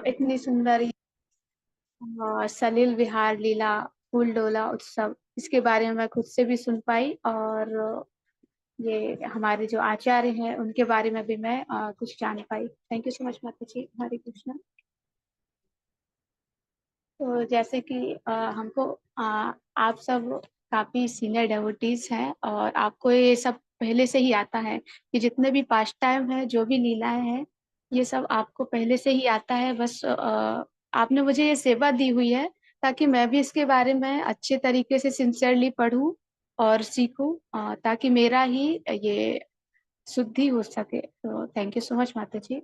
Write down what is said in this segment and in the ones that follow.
इतनी सुंदर सलिल विहार लीला फूल डोला उत्सव, इसके बारे में मैं खुद से भी सुन पाई। और ये हमारे जो आचार्य हैं उनके बारे में भी मैं कुछ जान पाई। थैंक यू सो मच माता जी। हरे कृष्णा। तो जैसे कि हमको आप सब काफी सीनियर डेवोटीज हैं और आपको ये सब पहले से ही आता है कि जितने भी पास्ट टाइम है, जो भी लीलाएं हैं, ये सब आपको पहले से ही आता है। बस आपने मुझे ये सेवा दी हुई है ताकि मैं भी इसके बारे में अच्छे तरीके से सिंसियरली पढूं और सीखूं, ताकि मेरा ही ये शुद्धि हो सके। तो थैंक यू सो मच माता जी।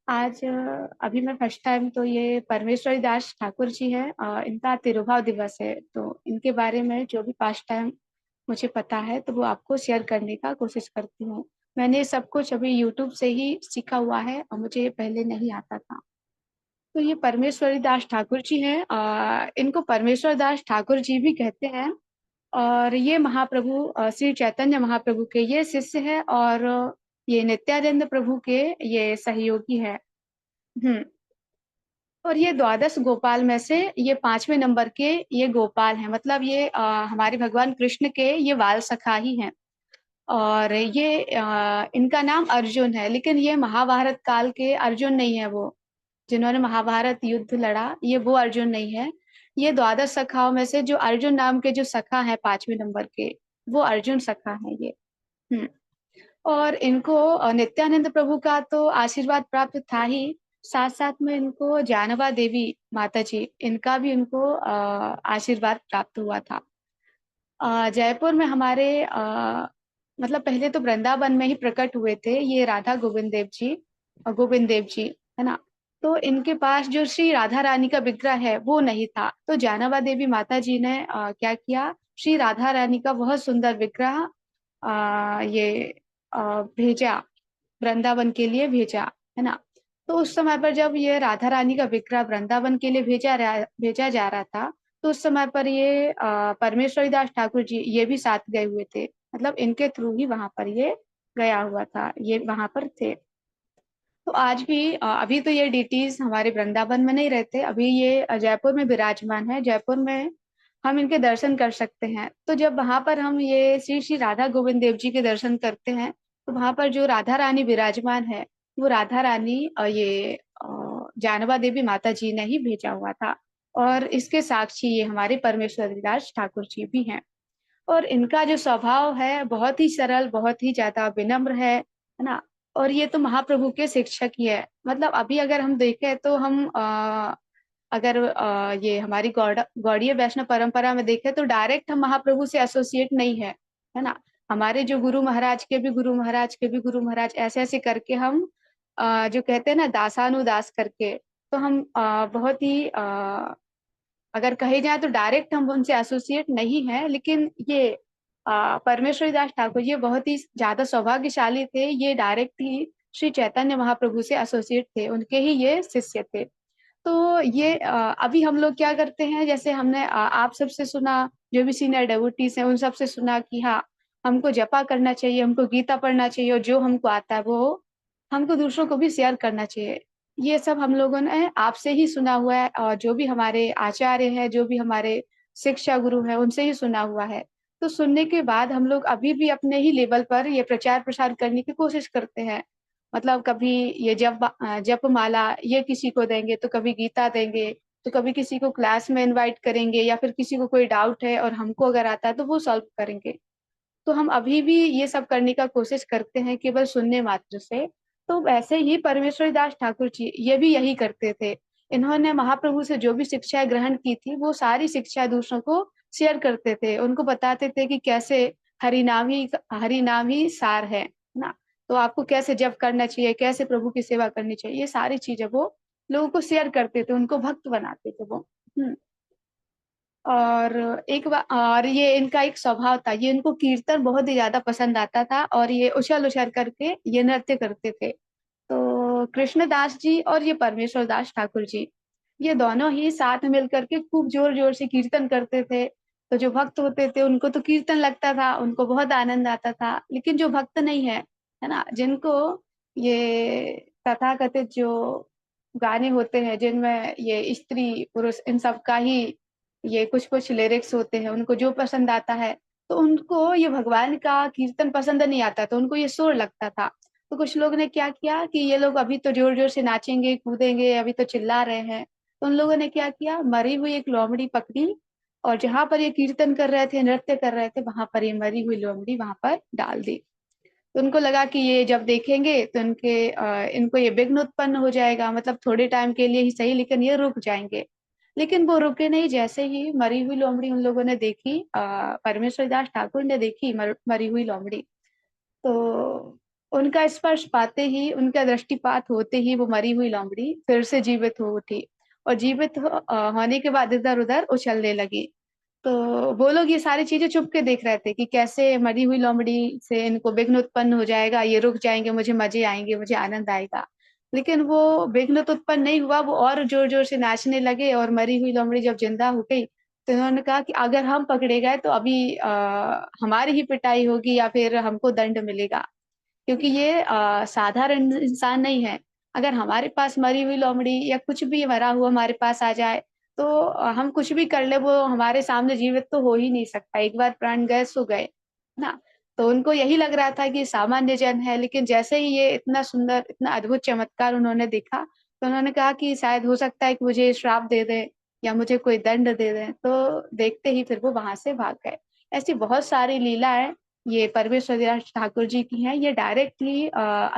आज अभी मैं फर्स्ट टाइम, तो ये परमेश्वरी दास ठाकुर जी हैं, इनका तिरुभाव दिवस है, तो इनके बारे में जो भी पास्ट टाइम मुझे पता है तो वो आपको शेयर करने का कोशिश करती हूँ। मैंने सब कुछ अभी यूट्यूब से ही सीखा हुआ है और मुझे ये पहले नहीं आता था। तो ये परमेश्वरी दास ठाकुर जी हैं, इनको परमेश्वर दास ठाकुर जी भी कहते हैं। और ये महाप्रभु श्री चैतन्य महाप्रभु के ये शिष्य है और ये नित्यानंद प्रभु के ये सहयोगी है। हम्म। और ये द्वादश गोपाल में से ये पांचवें नंबर के ये गोपाल हैं। मतलब ये हमारे भगवान कृष्ण के ये बाल सखा ही हैं। और ये इनका नाम अर्जुन है, लेकिन ये महाभारत काल के अर्जुन नहीं है। वो जिन्होंने महाभारत युद्ध लड़ा, ये वो अर्जुन नहीं है। ये द्वादश सखाओं में से जो अर्जुन नाम के जो सखा है पांचवें नंबर के, वो अर्जुन सखा है ये। हम्म। और इनको नित्यानंद प्रभु का तो आशीर्वाद प्राप्त था ही, साथ साथ में इनको जानवा देवी माता जी, इनका भी इनको आशीर्वाद प्राप्त हुआ था। जयपुर में हमारे मतलब पहले तो वृंदावन में ही प्रकट हुए थे ये राधा गोविंद देव जी, गोविंद देव जी, है ना। तो इनके पास जो श्री राधा रानी का विग्रह है वो नहीं था, तो जानवा देवी माता जी ने क्या किया, श्री राधा रानी का बहुत सुंदर विग्रह ये भेजा, वृंदावन के लिए भेजा, है ना। तो उस समय पर जब ये राधा रानी का विग्रह वृंदावन के लिए भेजा जा रहा था, तो उस समय पर ये परमेश्वरी दास ठाकुर जी ये भी साथ गए हुए थे। मतलब इनके थ्रू ही वहां पर ये गया हुआ था, ये वहां पर थे। तो आज भी अभी तो ये डीटीज हमारे वृंदावन में नहीं रहते, अभी ये जयपुर में विराजमान है। जयपुर में हम इनके दर्शन कर सकते हैं। तो जब वहां पर हम ये श्री श्री राधा गोविंद देव जी के दर्शन करते हैं, तो वहां पर जो राधा रानी विराजमान है, वो राधा रानी जानवा देवी माता जी ने ही भेजा हुआ था। और इसके साक्षी ये हमारे परमेश्वर दास ठाकुर जी भी हैं। और इनका जो स्वभाव है बहुत ही सरल, बहुत ही ज्यादा विनम्र है ना। और ये तो महाप्रभु के शिक्षक ही है। मतलब अभी अगर हम देखें तो हम अगर ये हमारी गौड़ीय वैष्णव परंपरा में देखें तो डायरेक्ट हम महाप्रभु से एसोसिएट नहीं है ना। हमारे जो गुरु महाराज के भी गुरु महाराज के भी गुरु महाराज, ऐसे ऐसे करके हम जो कहते हैं ना दासानुदास करके, तो हम बहुत ही अगर कहे जाए तो डायरेक्ट हम उनसे एसोसिएट नहीं है। लेकिन ये परमेश्वरी दास ठाकुर ये बहुत ही ज्यादा सौभाग्यशाली थे, ये डायरेक्ट ही श्री चैतन्य महाप्रभु से एसोसिएट थे, उनके ही ये शिष्य थे। तो ये अभी हम लोग क्या करते हैं, जैसे हमने आप सबसे सुना, जो भी सीनियर डेवोटीज हैं उन सबसे सुना कि हाँ, हमको जपा करना चाहिए, हमको गीता पढ़ना चाहिए, और जो हमको आता है वो हमको दूसरों को भी शेयर करना चाहिए। ये सब हम लोगों ने आपसे ही सुना हुआ है, और जो भी हमारे आचार्य हैं, जो भी हमारे शिक्षा गुरु हैं, उनसे ही सुना हुआ है। तो सुनने के बाद हम लोग अभी भी अपने ही लेवल पर ये प्रचार प्रसार करने की कोशिश करते हैं। मतलब कभी ये जप माला ये किसी को देंगे, तो कभी गीता देंगे, तो कभी किसी को क्लास में इनवाइट करेंगे, या फिर किसी को कोई डाउट है और हमको अगर आता है तो वो सॉल्व करेंगे। तो हम अभी भी ये सब करने का कोशिश करते हैं केवल सुनने मात्र से। तो वैसे ही परमेश्वरी दास ठाकुर जी ये भी यही करते थे। इन्होंने महाप्रभु से जो भी शिक्षाएं ग्रहण की थी वो सारी शिक्षा दूसरों को शेयर करते थे, उनको बताते थे कि कैसे हरि नाम ही सार है ना। तो आपको कैसे जप करना चाहिए, कैसे प्रभु की सेवा करनी चाहिए, ये सारी चीजें वो लोगों को शेयर करते थे, उनको भक्त बनाते थे वो। हम्म। और और ये इनका एक स्वभाव था, ये इनको कीर्तन बहुत ही ज्यादा पसंद आता था, और ये उछल उछल करके ये नृत्य करते थे। तो कृष्णदास जी और ये परमेश्वर दास ठाकुर जी, ये दोनों ही साथ मिल करके खूब जोर जोर से कीर्तन करते थे। तो जो भक्त होते थे उनको तो कीर्तन लगता था, उनको बहुत आनंद आता था। लेकिन जो भक्त नहीं है, है ना, जिनको ये तथाकथित जो गाने होते हैं जिनमें ये स्त्री पुरुष इन सब का ही ये कुछ-कुछ लिरिक्स होते हैं, उनको जो पसंद आता है, तो उनको ये भगवान का कीर्तन पसंद नहीं आता, तो उनको ये शोर लगता था। तो कुछ लोग ने क्या किया कि ये लोग अभी तो ज़ोर-ज़ोर से नाचेंगे, कूदेंगे, अभी तो चिल्ला रहे हैं। तो उन लोगों ने क्या किया, मरी हुई एक लोमड़ी पकड़ी और जहाँ पर ये कीर्तन कर रहे थे, नृत्य कर रहे थे, वहाँ पर ये मरी हुई लोमड़ी वहाँ पर डाल दी। तो उनको लगा कि ये जब देखेंगे तो इनको ये विघ्न उत्पन्न हो जाएगा, मतलब थोड़े टाइम के लिए ही सही लेकिन ये रुक जाएँगे। लेकिन वो रुके नहीं, जैसे ही मरी हुई लोमड़ी उन लोगों ने देखी, परमेश्वर दास ठाकुर ने देखी मरी हुई लोमड़ी, तो उनका स्पर्श पाते ही, उनका दृष्टिपात होते ही वो मरी हुई लोमड़ी फिर से जीवित हो उठी और होने के बाद इधर-उधर उछलने लगी। तो वो लोग ये सारी चीज़ें छुप के देख रहे थे कि कैसे मरी हुई लोमड़ी से इनको विघ्न उत्पन्न हो जाएगा, ये रुक जाएँगे, मुझे मज़े आएँगे, मुझे आनंद आएगा। लेकिन वो विघ्न तो उत्पन्न नहीं हुआ, वो और ज़ोर-ज़ोर से नाचने लगे और मरी हुई लोमड़ी जब ज़िंदा हो गई, तो इन्होंने कहा कि अगर हम पकड़े गए तो अभी हमारी ही पिटाई होगी या फिर हमको दंड मिलेगा। क्योंकि ये साधारण इंसान नहीं है। अगर हमारे पास मरी हुई लोमड़ी या कुछ भी मरा हुआ हमारे पास आ जाए, तो हम कुछ भी कर लें, वो हमारे सामने जीवित तो हो ही नहीं सकता। एक बार प्राण गए सो गए, ना? तो उनको यही लग रहा था कि सामान्य जन है, लेकिन जैसे ही ये इतना सुंदर, इतना अद्भुत चमत्कार उन्होंने देखा, तो उन्होंने कहा कि शायद हो सकता है कि मुझे श्राप दे दें या मुझे कोई दंड दे दें। तो देखते ही फिर वो वहाँ से भाग गए। ऐसी बहुत सारी लीलाएँ ये परमेश्वर दास ठाकुर जी की हैं, ये डायरेक्टली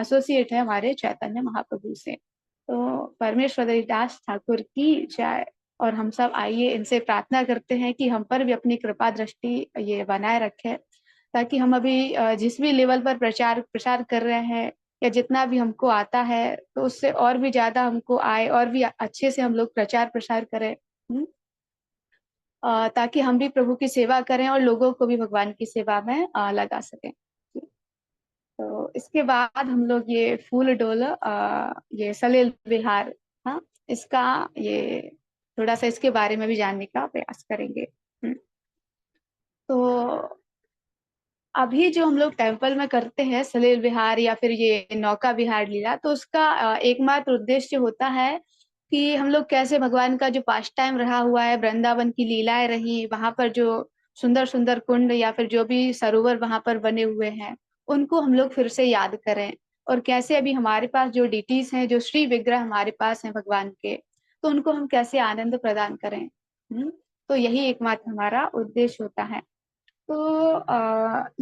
एसोसिएट है हमारे चैतन्य महाप्रभु से। तो परमेश्वर दास ठाकुर की जय। और हम सब आइए इनसे प्रार्थना करते हैं कि हम पर भी अपनी कृपा दृष्टि ये बनाए रखें, ताकि हम अभी जिस भी लेवल पर प्रचार कर रहे हैं या जितना भी हमको आता है, तो उससे और भी ज़्यादा हमको आए और भी अच्छे से हम लोग प्रचार-प्रसार करें। हुँ? ताकि हम भी प्रभु की सेवा करें और लोगों को भी भगवान की सेवा में लगा सकें। तो इसके बाद हम लोग ये फूल डोल ये सलिल विहार, हाँ, इसका ये थोड़ा-सा इसके बारे में भी जानने का प्रयास करेंगे। हुँ, तो अभी जो हम लोग टेम्पल में करते हैं सलिल विहार या फिर ये नौका विहार लीला, तो उसका एकमात्र उद्देश्य होता है कि हम लोग कैसे भगवान का जो पास्ट टाइम रहा हुआ है, वृंदावन की लीलाएँ रहीं, वहाँ पर जो सुंदर-सुंदर कुंड या फिर जो भी सरोवर वहाँ पर बने हुए हैं, उनको हम लोग फिर से याद करें। और कैसे अभी हमारे पास जो डिटीज़ हैं, जो श्री विग्रह हमारे पास हैं भगवान के, तो उनको हम कैसे आनंद प्रदान करें। हुँ? तो यही एकमात्र हमारा उद्देश्य होता है। तो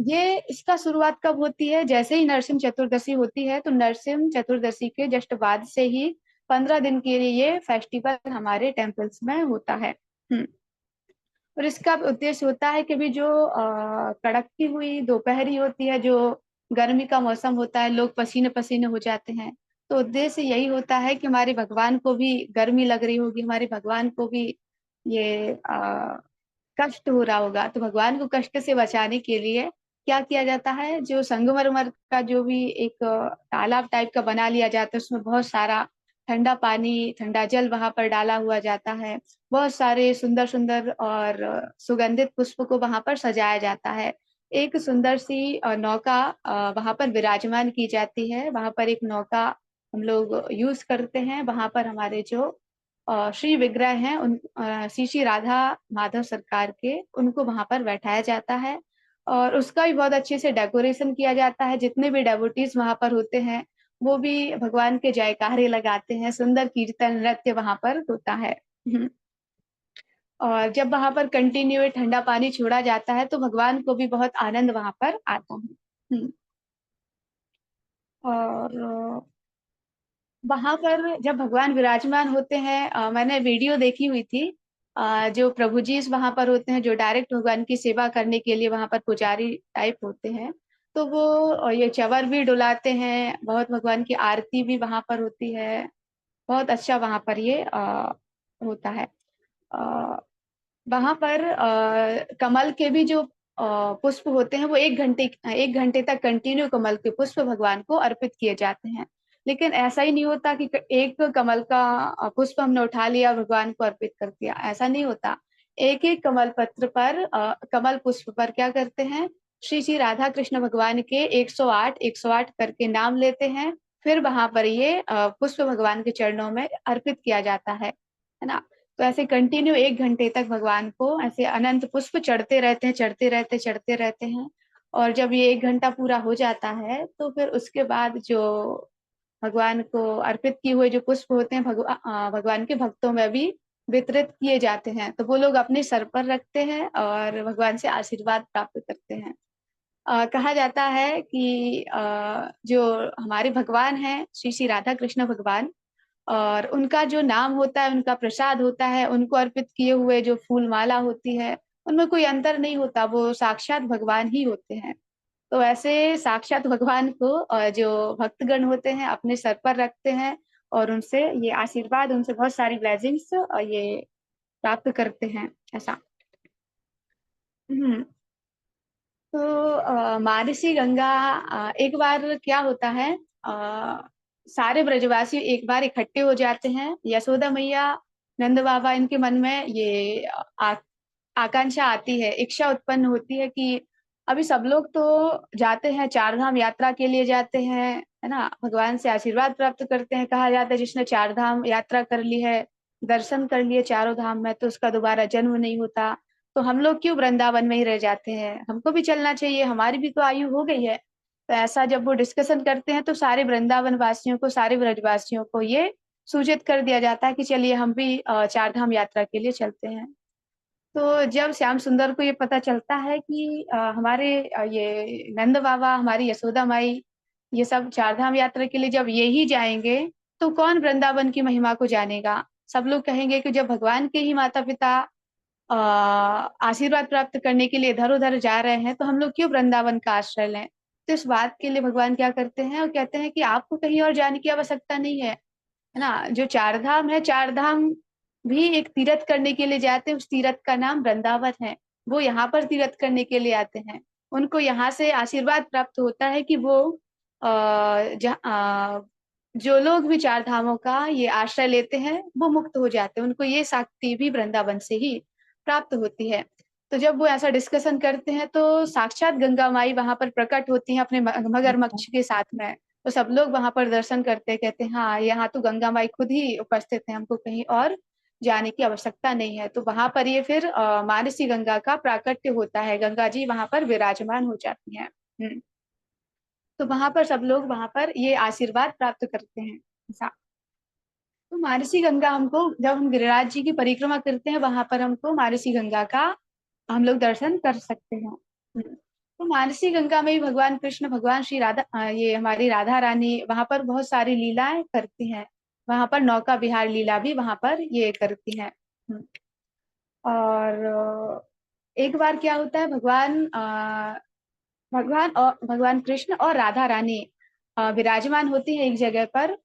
ये इसका शुरुआत कब होती है? जैसे ही नरसिंह चतुर्दशी होती है, तो नरसिंह चतुर्दशी के जस्ट बाद से ही 15 दिन के लिए ये फेस्टिवल हमारे टेम्पल्स में होता है। हुँ। और इसका उद्देश्य होता है कि अभी जो कड़कती हुई दोपहरी होती है, जो गर्मी का मौसम होता है, लोग पसीने-पसीने हो जाते हैं। तो उद्देश्य यही होता है कि हमारे भगवान को भी गर्मी लग रही होगी, हमारे भगवान को भी ये कष्ट हो रहा होगा, तो भगवान को कष्ट से बचाने के लिए क्या किया जाता है, जो संगमरमर का जो भी एक तालाब टाइप का बना लिया जाता है, उसमें बहुत सारा ठंडा पानी, ठंडा जल वहाँ पर डाला हुआ जाता है। बहुत सारे सुंदर-सुंदर और सुगंधित पुष्प को वहाँ पर सजाया जाता है। एक सुंदर-सी नौका वहाँ पर विराजमान की जाती है, वहाँ पर एक नौका हम लोग यूज़ करते हैं, वहाँ पर हमारे जो श्री विग्रह हैं श्री श्री राधा माधव सरकार के, उनको वहाँ पर बैठाया जाता है और उसका भी बहुत अच्छे से डेकोरेशन किया जाता है। जितने भी डिवोटीज़ वहाँ पर होते हैं, वो भी भगवान के जयकारे लगाते हैं, सुंदर कीर्तन नृत्य वहाँ पर होता है। हुँ। और जब वहाँ पर कंटिन्यू ठंडा पानी छोड़ा जाता है, तो भगवान को भी बहुत आनंद वहाँ पर आता है। हुँ। और वहाँ पर जब भगवान विराजमान होते हैं, मैंने वीडियो देखी हुई थी, जो प्रभु जी वहाँ पर होते हैं, जो डायरेक्ट भगवान की सेवा करने के लिए वहाँ पर पुजारी टाइप होते हैं, तो वो ये चंवर भी डुलाते हैं, बहुत भगवान की आरती भी वहाँ पर होती है, बहुत अच्छा वहाँ पर ये होता है। अ वहाँ पर कमल के भी जो पुष्प होते हैं वो 1 घंटे तक कंटिन्यू कमल के पुष्प भगवान को अर्पित किए जाते हैं। लेकिन ऐसा ही नहीं होता कि क एक कमल का पुष्प हमने उठा लिया भगवान को अर्पित कर दिया, ऐसा नहीं होता। एक-एक कमल पत्र पर कमल पुष्प पर क्या करते हैं, श्री श्री राधा कृष्ण भगवान के 108 108 करके नाम लेते हैं फिर वहां पर ये पुष्प भगवान के चरणों में अर्पित किया जाता है ना। तो ऐसे कंटिन्यू 1 घंटे तक भगवान को ऐसे अनंत पुष्प चढ़ते रहते हैं, चढ़ते रहते हैं। और जब ये 1 घंटा पूरा हो जाता है तो फिर उसके बाद जो भगवान को अर्पित किए हुए जो पुष्प होते हैं भगवान के भक्तों में भी वितरित किए जाते हैं। तो वो लोग अपने सर पर रखते हैं और भगवान से आशीर्वाद प्राप्त करते हैं। कहा जाता है कि जो हमारे भगवान हैं श्री श्री राधा कृष्ण भगवान, और उनका जो नाम होता है, उनका प्रसाद होता है, उनको अर्पित किए हुए जो फूल माला होती है, उनमें कोई अंतर नहीं होता, वो साक्षात भगवान ही होते हैं। तो ऐसे साक्षात भगवान को जो भक्तगण होते हैं अपने सर पर रखते हैं और उनसे ये आशीर्वाद, उनसे बहुत सारी ब्लेसिंग्स ये प्राप्त करते हैं, ऐसा। हम्म। तो मानसी गंगा, एक बार क्या होता है, सारे ब्रजवासी एक बार इकट्ठे हो जाते हैं। यशोदा मैया, नंद बाबा, इनके मन में ये आकांक्षा आती है, इच्छा उत्पन्न होती है कि अभी सब लोग तो जाते हैं, चार धाम यात्रा के लिए जाते हैं, है ना, भगवान से आशीर्वाद प्राप्त करते हैं। कहा जाता है जिसने चार धाम यात्रा कर ली है, दर्शन कर लिए चारों धाम में, तो उसका दोबारा जन्म नहीं होता। तो हम लोग क्यों वृंदावन में ही रह जाते हैं, हमको भी चलना चाहिए, हमारी भी तो आयु हो गई है। तो ऐसा जब वो डिस्कशन करते हैं तो सारे वृंदावन वासियों को, सारे ब्रजवासियों को ये सूचित कर दिया जाता है कि चलिए हम भी चार धाम यात्रा के लिए चलते हैं। तो जब श्याम सुंदर को ये पता चलता है कि हमारे ये नंद बाबा, हमारी यशोदा माई, ये सब चार धाम यात्रा के लिए जब ये ही जाएंगे तो कौन वृंदावन की महिमा को जानेगा। सब लोग कहेंगे कि जब भगवान के ही माता पिता आशीर्वाद प्राप्त करने के लिए इधर उधर जा रहे हैं तो हम लोग क्यों वृंदावन का आश्रय लें। तो इस बात के लिए भगवान क्या करते हैं, और कहते हैं कि आपको कहीं और जाने की आवश्यकता नहीं है ना। जो चार धाम है, चार धाम भी एक तीर्थ करने के लिए जाते हैं, उस तीर्थ का नाम वृंदावन है। वो यहाँ पर तीर्थ करने के लिए आते हैं, उनको यहाँ से आशीर्वाद प्राप्त होता है कि वो जो लोग भी चार धामों का ये आश्रय लेते हैं वो मुक्त हो जाते हैं, उनको ये शक्ति भी वृंदावन से ही प्राप्त होती है। तो जब वो ऐसा डिस्कशन करते हैं तो साक्षात गंगा माई वहां पर प्रकट होती हैं अपने अच्छा। मगरमच्छ के साथ में। तो सब लोग वहां पर दर्शन करते हैं, कहते हैं हाँ यहाँ तो गंगा माई खुद ही उपस्थित है, हमको कहीं और जाने की आवश्यकता नहीं है। तो वहां पर ये फिर मानसी गंगा का प्राकट्य होता है, गंगा जी वहां पर विराजमान हो जाती हैं। तो वहां पर सब लोग वहां पर ये आशीर्वाद प्राप्त करते हैं, ऐसा। तो मानसी गंगा हमको, जब हम गिरिराज जी की परिक्रमा करते हैं वहां पर हमको मानसी गंगा का हम लोग दर्शन कर सकते हैं। तो मानसी गंगा में ही भगवान कृष्ण, भगवान श्री राधा, ये हमारी राधा रानी वहां पर बहुत सारी लीलाएं करती हैं। वहां पर नौका विहार लीला भी वहां पर ये करती हैं। और एक बार क्या होता है, भगवान कृष्ण और राधा रानी विराजमान होती है एक जगह पर,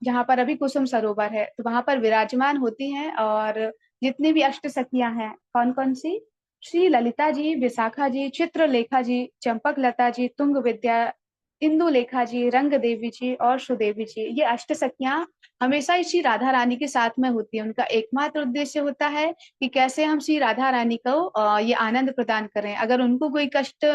जहाँ पर अभी कुसुम सरोवर है, तो वहां पर विराजमान होती हैं। और जितनी भी अष्ट सखियां हैं, कौन कौन सी, श्री ललिता जी, विशाखा जी, चित्रलेखा जी, चंपक लता जी, तुंग विद्या, इंदु लेखा जी, रंग देवी जी और सुदेवी जी, ये अष्ट सखियां हमेशा ही श्री राधा रानी के साथ में होती है। उनका एकमात्र उद्देश्य होता है कि कैसे हम श्री राधा रानी को ये आनंद प्रदान करें, अगर उनको कोई कष्ट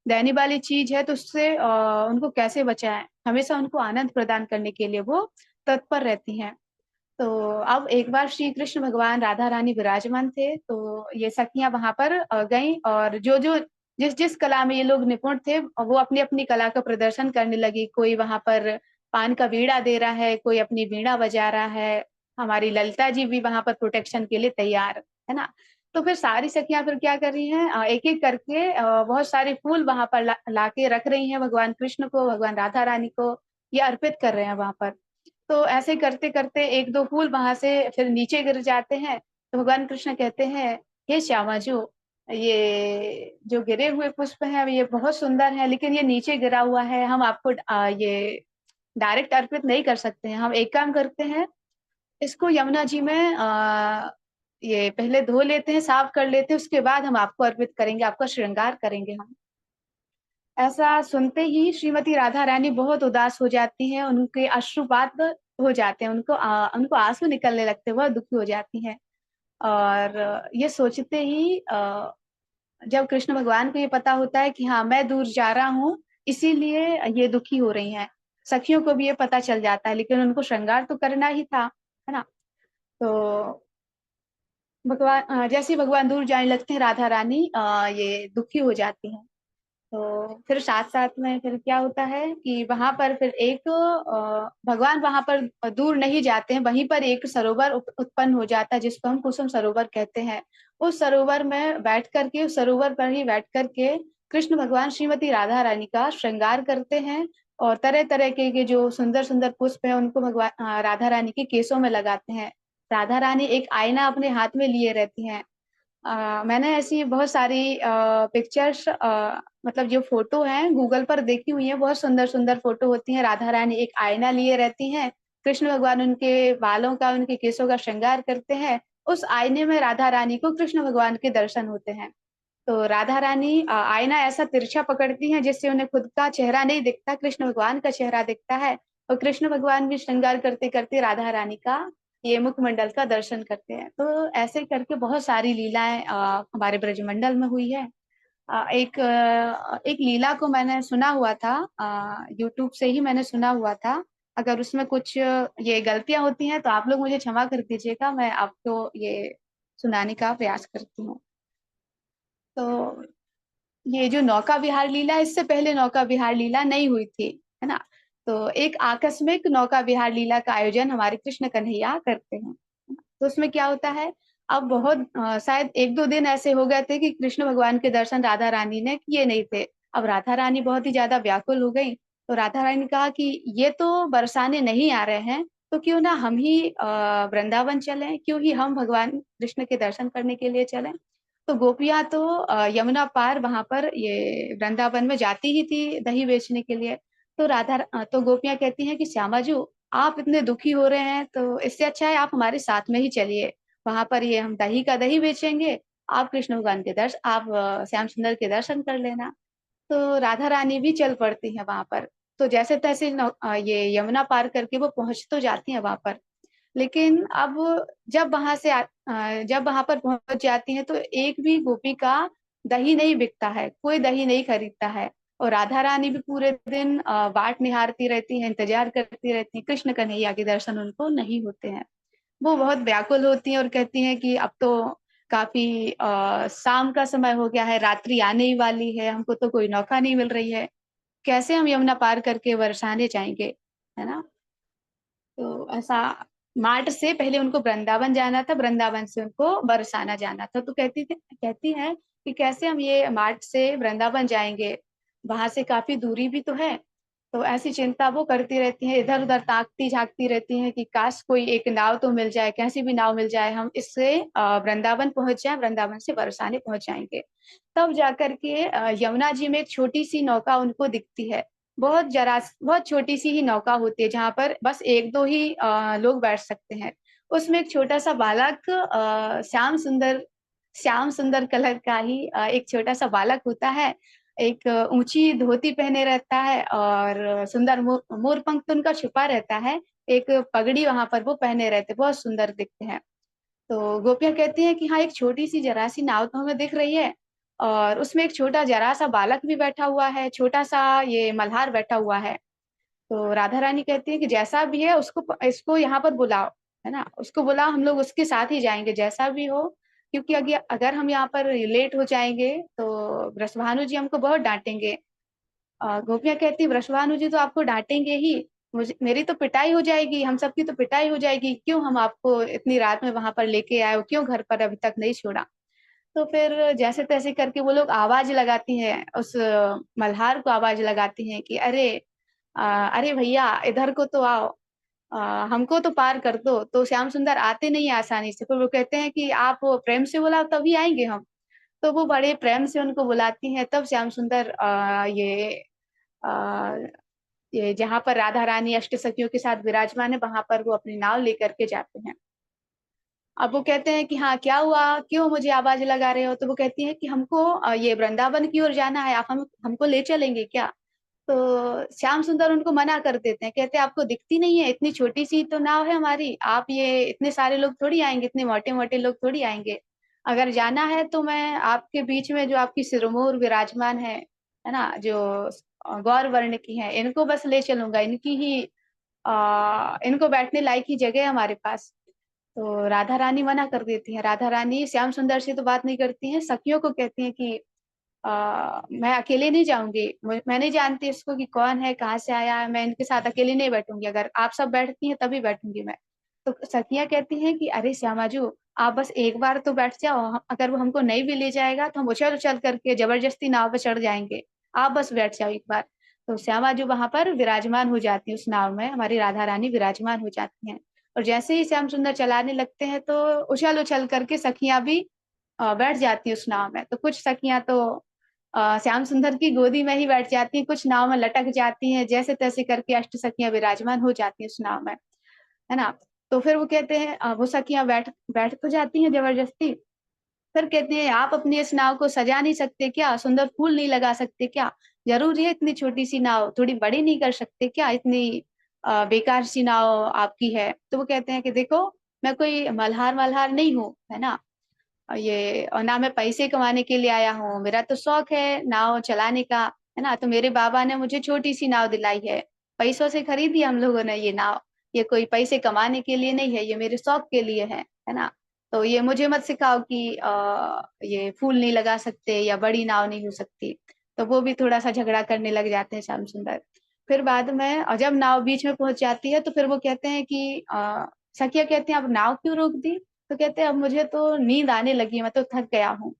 देने वाली चीज है तो उससे उनको कैसे बचाएं, हमेशा उनको आनंद प्रदान करने के लिए वो तत्पर रहती हैं। तो अब एक बार श्री कृष्ण भगवान, राधा रानी विराजमान थे, तो ये सखियां वहां पर गईं, और जो जो जिस जिस कला में ये लोग निपुण थे वो अपनी अपनी कला का प्रदर्शन करने लगी। कोई वहां पर पान का बीड़ा दे रहा है, कोई अपनी वीणा बजा रहा है, हमारी ललिता जी भी वहां पर प्रोटेक्शन के लिए तैयार है ना। तो फिर सारी सखियां फिर क्या कर रही हैं, एक एक करके बहुत सारे फूल वहां पर लाके रख रही हैं, भगवान कृष्ण को, भगवान राधा रानी को ये अर्पित कर रहे हैं वहां पर। तो ऐसे करते करते एक दो फूल वहां से फिर नीचे गिर जाते हैं। तो भगवान कृष्ण कहते हैं, हे श्यामा जो, ये जो गिरे हुए पुष्प हैं ये बहुत सुंदर है, लेकिन ये नीचे गिरा हुआ है, हम आपको ये डायरेक्ट अर्पित नहीं कर सकते हैं। हम एक काम करते हैं, इसको यमुना जी में ये पहले धो लेते हैं, साफ कर लेते हैं, उसके बाद हम आपको अर्पित करेंगे, आपका श्रृंगार करेंगे हम। ऐसा सुनते ही श्रीमती राधा रानी बहुत उदास हो जाती हैं, उनके अश्रुपात हो जाते हैं, उनको आंसू निकलने लगते हैं, वह दुखी हो जाती हैं। और ये सोचते ही जब कृष्ण भगवान को ये पता होता है कि हाँ मैं दूर जा रहा हूँ इसीलिए ये दुखी हो रही हैं, सखियों को भी ये पता चल जाता है, लेकिन उनको श्रृंगार तो करना ही था, है ना? तो जैसे ही भगवान दूर जाने लगते हैं, राधा रानी ये दुखी हो जाती हैं। तो फिर साथ-साथ में फिर क्या होता है कि वहाँ पर फिर एक भगवान वहाँ पर दूर नहीं जाते हैं, वहीं पर एक सरोवर उत्पन्न हो जाता है, जिसको हम कुसुम सरोवर कहते हैं। उस सरोवर में बैठ कर के, उस सरोवर पर ही बैठ कर के कृष्ण भगवान श्रीमती राधा रानी का श्रृंगार करते हैं और तरह-तरह के जो सुंदर-सुंदर पुष्प हैं, उनको राधा रानी के केसों में लगाते हैं। राधा रानी एक आईना अपने हाथ में लिए रहती हैं। मैंने ऐसी बहुत सारी पिक्चर्स मतलब जो फ़ोटो हैं गूगल पर देखी हुई हैं, बहुत सुंदर-सुंदर फ़ोटो होती हैं, राधा रानी एक आईना लिए रहती हैं, कृष्ण भगवान उनके बालों का, उनके केसों का श्रृंगार करते हैं, उस आईने में राधा रानी को कृष्ण भगवान के दर्शन होते हैं। तो राधा रानी आईना ऐसा तिरछा पकड़ती हैं जिससे उन्हें खुद का चेहरा नहीं दिखता, कृष्ण भगवान का चेहरा दिखता है और कृष्ण भगवान भी श्रृंगार करते-करते राधा रानी का ये मुखमंडल का दर्शन करते हैं। तो ऐसे करके बहुत सारी लीलाएँ हमारे ब्रजमंडल में हुई है। एक लीला को मैंने सुना हुआ था यूट्यूब से ही मैंने सुना हुआ था। अगर उसमें कुछ ये गलतियाँ होती हैं तो आप लोग मुझे क्षमा कर दीजिएगा, मैं आपको ये सुनाने का प्रयास करती हूँ। तो ये जो नौका विहार लीला इससे पहले नौका विहार लीला नहीं हुई थी, है ना? तो एक आकस्मिक नौका विहार लीला का आयोजन हमारे कृष्ण कन्हैया करते हैं। तो उसमें क्या होता है, अब बहुत शायद 1-2 दिन ऐसे हो गए थे कि कृष्ण भगवान के दर्शन राधा रानी ने किए नहीं थे। अब राधा रानी बहुत ही ज़्यादा व्याकुल हो गईं, तो राधा रानी ने कहा कि ये तो बरसाने नहीं आ रहे हैं, तो क्यों ना हम ही वृंदावन चलें, क्यों ही हम भगवान कृष्ण के दर्शन करने के लिए चलें। तो गोपियाँ तो यमुना पार वहाँ पर ये वृंदावन में जाती ही थी दही बेचने के लिए। तो तो गोपियाँ कहती हैं कि श्यामा जी, आप इतने दुखी हो रहे हैं, तो इससे अच्छा है आप हमारे साथ में ही चलिए। वहाँ पर ये हम दही का दही बेचेंगे, आप कृष्ण भगवान के आप श्याम सुंदर के दर्शन कर लेना। तो राधा रानी भी चल पड़ती हैं वहाँ पर। तो जैसे-तैसे ये यमुना पार करके वो पहुँच तो जाती हैं वहाँ पर। लेकिन अब जब वहाँ पर पहुँच जाती हैं तो एक भी गोपी का दही नहीं बिकता है, कोई दही नहीं खरीदता है और राधा रानी भी पूरे दिन बाट निहारती रहती हैं, इंतज़ार करती रहती हैं, कृष्ण कन्हैया के दर्शन उनको नहीं होते हैं। वो बहुत व्याकुल होती हैं और कहती हैं कि अब तो काफ़ी शाम का समय हो गया है, रात्रि आने ही वाली है, हमको तो कोई नौका नहीं मिल रही है, कैसे हम यमुना पार करके बरसाने जाएँगे, है ना? तो ऐसा मार्ट से पहले उनको वृंदावन जाना था, वृंदावन से उनको बरसाना जाना था। तो कहती हैं कि कैसे हम ये मार्ट से वृंदावन जाएँगे? वहाँ से काफ़ी दूरी भी तो है। तो ऐसी चिंता वो करती रहती हैं, इधर-उधर ताकती-झाँकती रहती हैं कि काश कोई एक नाव तो मिल जाए, कैसी भी नाव मिल जाए, हम इससे वृंदावन पहुँच जाएँ, वृंदावन से बरसाने पहुँच जाएँगे। तब जाकर के यमुना जी में एक छोटी-सी नौका उनको दिखती है। बहुत छोटी-सी ही नौका होती है, जहाँ पर बस 1-2 ही लोग बैठ सकते हैं। उसमें एक छोटा-सा बालक श्याम सुंदर कलर का ही एक छोटा-सा बालक होता है। एक ऊँची धोती पहने रहता है और सुंदर मोर-पंख तो उनका छुपा रहता है। एक पगड़ी वहाँ पर वो पहने रहते हैं, बहुत सुंदर दिखते हैं। तो गोपियाँ कहती हैं कि हाँ, एक छोटी-सी ज़रा-सी नाव तो हमें दिख रही है और उसमें एक छोटा ज़रा-सा बालक भी बैठा हुआ है, छोटा-सा ये मल्हार बैठा हुआ है। तो राधा रानी कहती है कि जैसा भी है इसको यहाँ पर बुलाओ, है ना? उसको बुलाओ, हम लोग उसके साथ ही जाएँगे जैसा भी हो, क्योंकि अगर हम यहाँ पर लेट हो जाएँगे तो वृषभानु जी हमको बहुत डाँटेंगे। गोपियाँ कहती वृषभानु जी तो आपको डाँटेंगे ही, मेरी तो पिटाई हो जाएगी, हम सबकी तो पिटाई हो जाएगी, क्यों हम आपको इतनी रात में वहाँ पर लेके आए हो, क्यों घर पर अभी तक नहीं छोड़ा? तो फिर जैसे-तैसे करके वो लोग आवाज़ लगाती हैं, उस मल्हार को आवाज़ लगाती हैं कि अरे भैया इधर को तो आओ, अ, हमको तो पार कर दो। तो श्याम सुंदर आते नहीं हैं आसानी से, फिर वो कहते हैं कि आप प्रेम से बुलाओ तभी आएँगे हम। तो वो बड़े प्रेम से उनको बुलाती हैं, तब श्याम सुंदर अ, ये जहाँ पर राधा रानी अष्टसखियों के साथ विराजमान है, वहाँ पर वो अपनी नाव लेकर के जाते हैं। अब वो कहते हैं कि हाँ, क्या हुआ? क्यों मुझे आवाज़ लगा रहे हो? तो वो कहती हैं कि हमको ये वृंदावन की ओर जाना है, आप हमको ले चलेंगे क्या? तो श्याम सुंदर उनको मना कर देते हैं, कहते हैं आपको दिखती नहीं है, इतनी छोटी-सी तो नाव है हमारी, आप ये इतने सारे लोग थोड़ी आएँगे, इतने मोटे-मोटे लोग थोड़ी आएँगे। अगर जाना है तो मैं आपके बीच में जो आपकी सिरमौर विराजमान है ना? जो गौर वर्ण की हैं, इनको बस ले चलूँगा, इनकी ही इनको बैठने लायक ही जगह है हमारे पास। तो राधा रानी मना कर देती हैं। राधा रानी श्याम सुंदर से तो बात नहीं करती हैं, सखियों को कहती हैं कि मैं अकेले नहीं जाऊँगी, मैं नहीं जानती इसको कि कौन है, कहाँ से आया है, मैं इनके साथ अकेले नहीं बैठूँगी, अगर आप सब बैठती हैं तभी बैठूँगी मैं। तो सखियाँ कहती हैं कि अरे श्यामाजू, आप बस एक बार तो बैठ जाओ, अगर वो हमको नहीं भी ले जाएगा तो हम उछल-उछल करके ज़बरदस्ती नाव पे चढ़ जाएँगे, आप बस बैठ जाओ एक बार। तो श्यामाजू वहाँ पर विराजमान हो जाती हैं उस नाव में, हमारी राधा रानी विराजमान हो जाती हैं। और जैसे ही श्याम सुंदर चलाने लगते हैं तो उछल-उछल करके सखियाँ भी बैठ जाती हैं उस नाव में। तो कुछ सखियाँ तो श्याम सुंदर की गोदी में ही बैठ जाती हैं, कुछ नाव में लटक जाती हैं, जैसे-तैसे करके अष्ट सखियाँ विराजमान हो जाती हैं उस नाव में, है ना? तो फिर वो कहते हैं वो सखियाँ बैठ बैठ तो जाती हैं ज़बरदस्ती, फिर कहते हैं, "आप अपनी इस नाव को सजा नहीं सकते क्या? सुंदर फूल नहीं लगा सकते क्या? ज़रूरी है इतनी छोटी-सी नाव, थोड़ी बड़ी नहीं कर सकते क्या? इतनी बेकार सी नाव आपकी है।" तो वो कहते हैं कि देखो, मैं कोई मल्हार-वल्हार नहीं हूँ, है ना? ये और ना मैं पैसे कमाने के लिए आया हूँ, मेरा तो शौक है नाव चलाने का, है ना? तो मेरे बाबा ने मुझे छोटी-सी नाव दिलाई है, पैसों से खरीदी हम लोगों ने ये नाव, ये कोई पैसे कमाने के लिए नहीं है, ये मेरे शौक के लिए है ना? तो ये मुझे मत सिखाओ कि ये फूल नहीं लगा सकते या बड़ी नाव नहीं हो सकती। तो वो भी थोड़ा-सा झगड़ा करने लग जाते हैं श्याम सुंदर। फिर बाद में जब नाव बीच में पहुँच जाती है तो फिर वो कहते हैं कि सखिया कहती हैं, "अब नाव क्यों रोक दी?" तो कहते हैं अब मुझे तो नींद आने लगी है, मैं तो थक गया हूँ।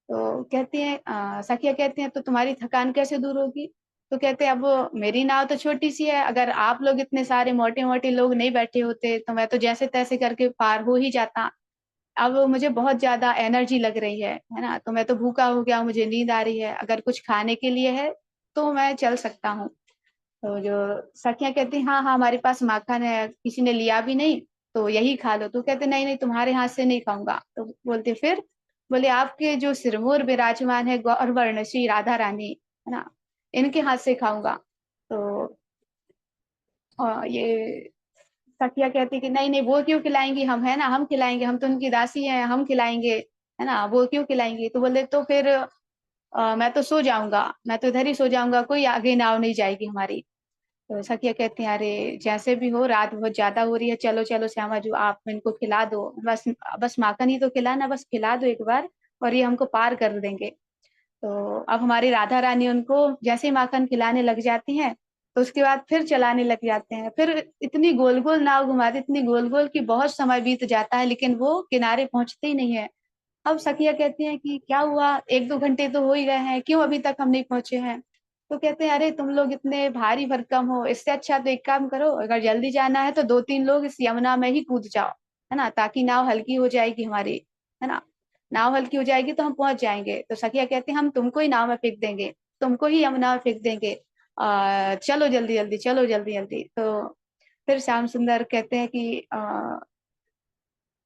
तो कहती हैं सखियाँ कहती हैं तो तुम्हारी थकान कैसे दूर होगी? तो कहते हैं अब मेरी नाव तो छोटी-सी है, अगर आप लोग इतने सारे मोटे-मोटे लोग नहीं बैठे होते तो मैं तो जैसे-तैसे करके पार हो ही जाता। अब मुझे बहुत ज़्यादा एनर्जी लग रही है ना? तो मैं तो भूखा हो गया, मुझे नींद आ रही है, अगर कुछ खाने के लिए है तो मैं चल सकता हूँ। तो जो सखियाँ कहती हैं, "हाँ, हाँ, हमारे पास माखन है, किसी ने लिया भी नहीं, तो यही खा लो।" तो कहते, "नहीं, नहीं, तुम्हारे हाथ से नहीं खाऊँगा।" तो बोलते, "फिर?" बोले, "आपके जो सिरमौर विराजमान है गौरवर्ण श्री राधा रानी, है ना? इनके हाथ से खाऊँगा।" तो ये सखियाँ कहती कि, "नहीं, नहीं, वो क्यों खिलाएँगी? हम हैं ना, हम खिलाएँगे, हम तो उनकी दासी हैं, हम खिलाएँगे, है ना? वो क्यों खिलाएँगी?" तो बोले, "तो फिर मैं तो सो जाऊँगा, मैं तो इधर ही सो जाऊँगा, कोई आगे नाव नहीं जाएगी हमारी।" तो सखिया कहती हैं, "अरे! जैसे भी हो रात बहुत ज़्यादा हो रही है, चलो, चलो श्यामा जो आप इनको खिला दो, बस बस माखन ही तो खिलाना, बस खिला दो एक बार और ये हमको पार कर देंगे।" तो अब हमारी राधा रानी उनको जैसे ही माखन खिलाने लग जाती हैं, तो उसके बाद फिर चलाने लग जाते हैं। फिर इतनी गोल-गोल नाव घुमाते, इतनी गोल-गोल कि बहुत समय बीत जाता है, लेकिन वो किनारे पहुँचते ही नहीं है। अब सखियाँ कहती हैं कि क्या हुआ? 1-2 घंटे तो हो ही गए हैं, क्यों अभी तक हम नहीं पहुँचे हैं? तो कहते हैं, "अरे! तुम लोग इतने भारी भरकम हो, इससे अच्छा तो एक काम करो, अगर जल्दी जाना है तो 2-3 लोग इस यमुना में ही कूद जाओ, है ना? ताकि नाव हल्की हो जाएगी हमारी, है ना? नाव हल्की हो जाएगी तो हम पहुँच जाएँगे।" तो सखिया कहती हैं, "हम तुमको ही नाव में फेंक देंगे, तुमको ही यमुना में फेंक देंगे। चलो जल्दी-जल्दी, चलो जल्दी-जल्दी।" तो फिर श्याम सुंदर कहते हैं कि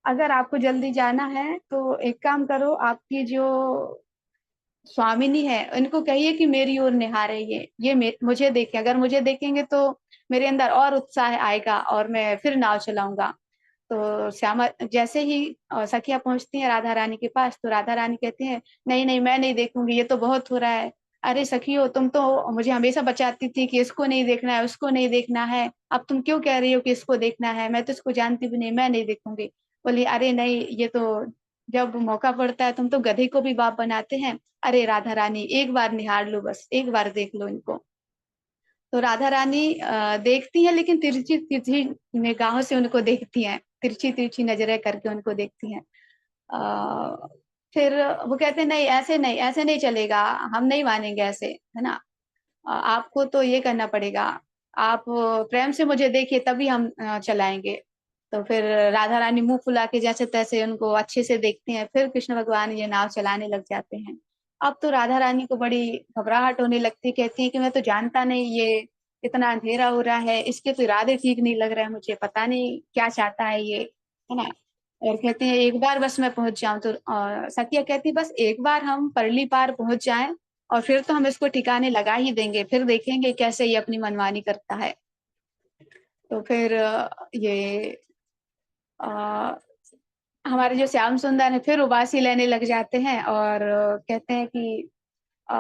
अगर आपको जल्दी जाना है तो एक काम करो, आपकी जो स्वामिनी है, इनको कहिए कि मेरी ओर निहारे ये मुझे देखें, अगर मुझे देखेंगे तो मेरे अंदर और उत्साह आएगा और मैं फिर नाव चलाऊँगा। तो श्यामा जैसे ही सखियाँ पहुँचती हैं राधा रानी के पास, तो राधा रानी कहती हैं, "नहीं, नहीं, मैं नहीं देखूँगी, ये तो बहुत हो रहा है। अरे सखियों, तुम तो मुझे हमेशा बचाती थी कि इसको नहीं देखना है, उसको नहीं देखना है। अब तुम क्यों कह रही हो कि इसको देखना है? मैं तो इसको जानती भी नहीं, मैं नहीं देखूँगी।" बोली, "अरे नहीं, ये तो जब मौका पड़ता है तुम तो गधे को भी बाप बनाते हैं। अरे राधा रानी, एक बार निहार लो बस, एक बार देख लो इनको।" तो राधा रानी देखती हैं लेकिन तिरछी-तिरछी निगाहों से उनको देखती हैं, तिरछी-तिरछी नज़रें करके उनको देखती हैं। अ, फिर वो कहते हैं, "नहीं, ऐसे नहीं चलेगा, हम नहीं मानेंगे ऐसे, है ना? आपको तो ये करना पड़ेगा, आप प्रेम से मुझे देखिए तभी हम चलाएँगे।" तो फिर राधा रानी मुँह फुला के जैसे-तैसे उनको अच्छे से देखती हैं, फिर कृष्ण भगवान ये नाव चलाने लग जाते हैं। अब तो राधा रानी को बड़ी घबराहट होने लगती, कहती है कि मैं तो जानता नहीं ये इतना अँधेरा हो रहा है, इसके तो इरादे ठीक नहीं लग रहे हैं मुझे, पता नहीं क्या चाहता है ये, है ना? और कहते हैं एक बार बस मैं पहुँच जाऊँ तो सतिया कहती बस एक बार हम परली पार पहुँच जाएँ और फिर तो हम इसको ठिकाने लगा ही देंगे, फिर देखेंगे कैसे ये अपनी मनमानी करता है। तो फिर ये अ, हमारे जो श्याम सुंदर हैं फिर उबासी लेने लग जाते हैं और कहते हैं कि अ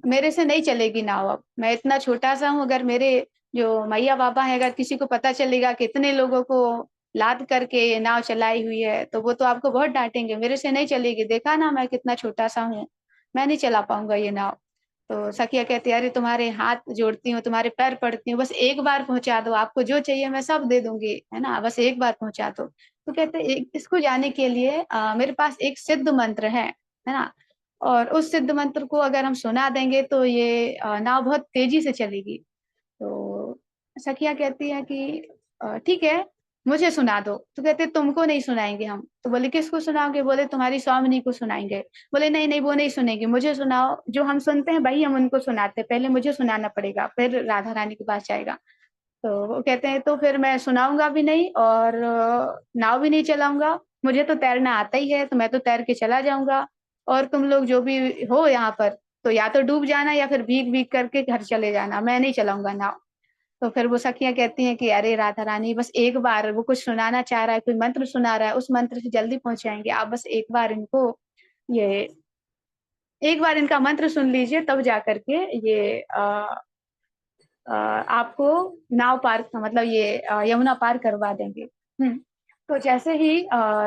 मेरे से नहीं चलेगी नाव अब, मैं इतना छोटा-सा हूँ, अगर मेरे जो मैया-बाबा हैं, अगर किसी को पता चलेगा कि इतने लोगों को लाद करके ये नाव चलाई हुई है, तो वो तो आपको बहुत डाँटेंगे, मेरे से नहीं चलेगी, देखा ना मैं कितना छोटा-सा हूँ, मैं नहीं चला पाऊँगा ये नाव। तो सखिया कहती है, "अरे तुम्हारे हाथ जोड़ती हूँ, तुम्हारे पैर पड़ती हूँ, बस एक बार पहुँचा दो, आपको जो चाहिए मैं सब दे दूँगी, है ना? बस एक बार पहुँचा दो।" तो कहते हैं, "एक इसको जाने के लिए मेरे पास एक सिद्ध मंत्र है ना? और उस सिद्ध मंत्र को अगर हम सुना देंगे तो ये नाव बहुत तेज़ी से चलेगी।" तो सखिया कहती हैं कि "ठीक है, मुझे सुना दो।" तो कहते "तुमको नहीं सुनाएँगे हम।" तो बोले "किसको सुनाओगे?" बोले "तुम्हारी स्वामिनी को सुनाएँगे।" बोले "नहीं, नहीं, वो नहीं सुनेगी, मुझे सुनाओ, जो हम सुनते हैं वही हम उनको सुनाते हैं, पहले मुझे सुनाना पड़ेगा, फिर राधा रानी के पास जाएगा।" तो वो कहते हैं तो फिर मैं सुनाऊँगा भी नहीं और नाव भी नहीं चलाऊँगा, मुझे तो तैरना आता ही है, तो मैं तो तैर के चला जाऊँगा और तुम लोग जो भी हो यहाँ पर, तो या तो डूब जाना या फिर भीग-भीग करके घर चले जाना, मैं नहीं चलाऊँगा नाव। तो फिर वो सखियाँ कहती हैं कि अरे राधा रानी बस एक बार वो कुछ सुनाना चाह रहा है, कोई मंत्र सुना रहा है, उस मंत्र से जल्दी पहुँच जाएँगे, आप बस एक बार इनको ये एक बार इनका मंत्र सुन लीजिए तब जा कर के ये आपको नाव पार मतलब ये यमुना पार करवा देंगे। हुँ। तो जैसे ही